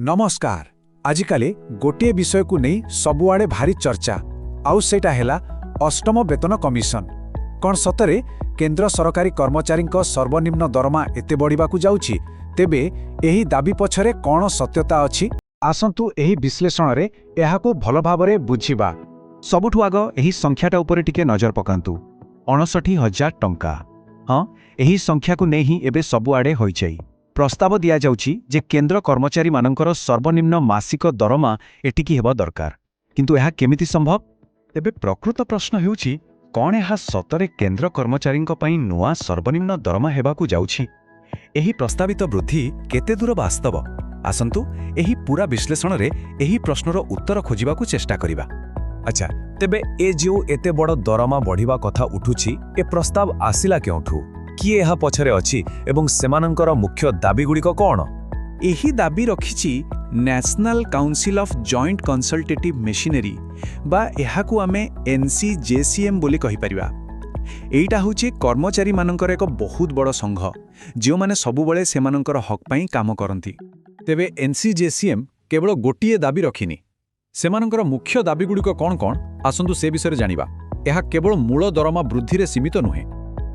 नमस्कार। आजिकाली गोटे विषय को नहीं सबुआड़े भारी चर्चा आउ सेटा हेला अष्टम वेतन कमिशन। कौन सतरे केंद्र सरकारी कर्मचारी सर्वनिम्न दरमा एते बढ़िबाकु जाउछि? तेबे एही दाबी पछरे कौन सत्यता अछि? आसंतु एही विश्लेषण रे एहाको भल भाबरे बुझिबा। सबुठु आग एही संख्याटा उपरे टिके नजर पकांतु। 59,000 टंका। हाँ, एही संख्या को नहीं ही एबे सबुआड़े होइछै। प्रस्ताव दिया जाउछि जे केंद्र कर्मचारी मानकर सर्वनिम्न मासिक दरमा एटिकी हेबा दरकार। किंतु एहा केमिति संभव? तेबे प्रकृत प्रश्न हेउछि कोन एहा सतरे केंद्र कर्मचारींक पई नुआ सर्वनिम्न दरमा हेबाकु जाउछि? एही प्रस्तावित वृद्धि केते दूर वास्तव? आसंतु एही पूरा विश्लेषण रे एही प्रश्नर उत्तर खोजिबाकु चेष्टा करिबा। अच्छा, तेबे ए जो एते बड़ दरमा बढ़िबा कथा उठुछि, ए प्रस्ताव आसिला केउठु? किए एहा पछरे अछि एवं सेमानंकर मुख्य दाबी गुड़िक कौन? एही दाबी रखिछि national council of joint consultative machinery बा एहाकु आमे NCJCM बोली कहि परिबा। एइटा होछि कर्मचारी मानकर एक बहुत बड़ संघ जो माने सबु बळे सेमानंकर हक पई काम करंती। तेबे NCJCM केवल गोटिए दाबी रखिनी। सेमानंकर मुख्य दाबी गुड़िक कौन कौन आसंतु से विषय जानिबा। एहा केवल मूल दरमा वृद्धि रे सीमित नुहे।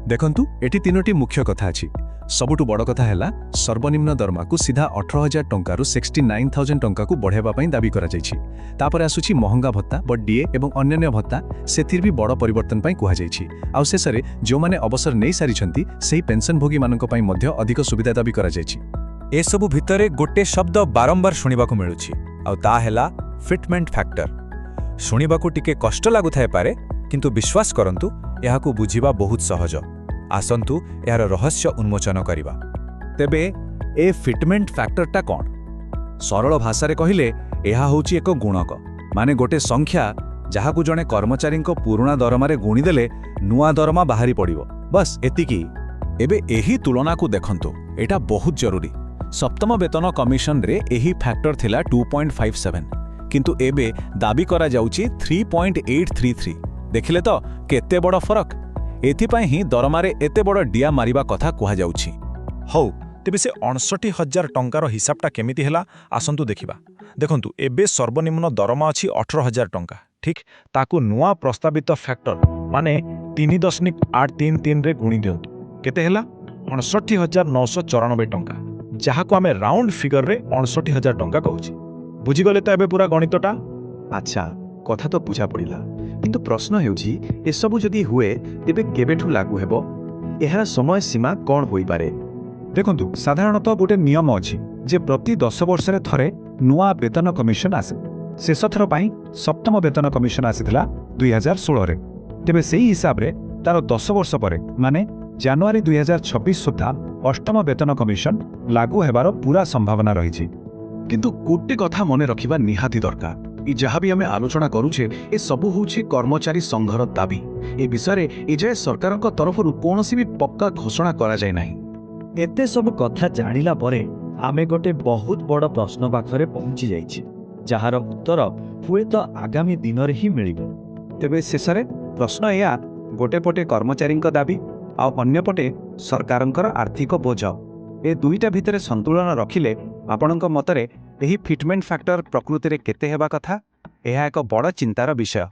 देखंतु एटी तीनोटी मुख्य कथा अछि। सबुठु बड़ कथा हैला सर्वनिम्न दरमा को सीधा 18,000 टंका रु 69,000 टंका को बढ़ेबा पई दाबी करा जायछि। तापर आसुछि महंगा भत्ता बडीए एवं अन्य भत्ता सेथिर भी बड़ परिवर्तन पई कुहा जायछि। आ शेषरे जो माने अवसर नै सारिछंती सेही पेंशन भोगी मानक पई मध्य अधिक सुविधा दाबी करा जायछि। ए सबु भितरे गोटे शब्द बारंबार सुनिबाकु मिलुछि आ ता हैला फिटमेंट फैक्टर। सुनिबाकु टिके कष्ट लागुथाय पारे, किंतु विश्वास करंतु एहाकु बुझिबा बहुत सहज। आसंतु यार रहस्य उन्मोचन करिबा। तेबे ए फिटमेंट फैक्टरटा कौन? सरल भाषा रे कहिले एहा होछि एक गुणक, माने गोटे संख्या जहाकु जणे कर्मचारी पुराणा दरमा रे गुणी देले नुआ दरमा बाहरी पड़िबो। बस एतिकी। एबे एही तुलना को देखंतु, एटा बहुत जरूरी। सप्तम वेतन कमिशन रे एही फैक्टर थिला 2.57, किंतु एबे दाबी करा जाउछि 3.833। देखिले तो केते बड़ फरक। एथिपाई ही दरमारे एते बड़ डिया मारिबा कथा कुहा जाउछि। हौ, तेबे से 59,000 टंकार हिसाबटा केमिति हेला आसंतु देखिबा। देखंतु एबे सर्वनिम्न दरमा अछि 18,000 टंका। ठीक, ताकू नुआ प्रस्तावित फैक्टर माने 3.833 रे गुणी दियंतु। केते हेला 59,994 टंका, जहाको आमे राउंड फिगर रे 59,000 टंका कहूछि। बुझी गले त एबे पूरा गणितटा? अच्छा, कथा तो बुझा पड़िला, किंतु प्रश्न हेउछि ए सबु जदि हुए तेबे केबेठु लागू हेबो? एहार समय सीमा कोन होई पारे? देखंतु साधारणतः गोटे नियम अछि जे प्रति 10 वर्ष रे थरे नुआ वेतन कमिशन आसे। शेष थर पई सप्तम वेतन कमिशन आसिथिला 2016 रे। तेबे सेही हिसाब रे तार 10 वर्ष परे माने जनवरी 2026 सुद्धा अष्टम वेतन कमिशन लागू हेबार पूरा संभावना रहिछि। किंतु गोटे कथा मने रखिबा निहाती दरकार। ई जहाँ भी आमे आलोचना करूछे ए सबु होछि कर्मचारी संघर दाबी। ए विषय ए जाय सरकार तरफरु कोनोसी भी पक्का घोषणा करा जाय नाही। एते सब कथा जानिला परे आमे गोटे बहुत बड़ प्रश्न पाखरे पहुंची जाइछे, जहार उत्तर हुए तो आगामी दिन रे ही मिलिबो। तेबे शेषरे प्रश्न एया, गोटे पटे कर्मचारी दाबी आ अन्य पटे सरकारंकर आर्थिक बोझ, ए दुईटा भितरे संतुलन रखिले आपणक मतरे एही फिटमेंट फैक्टर प्रकृति रे केते हेबा कथा? एहा एक बड़ चिंतार विषय।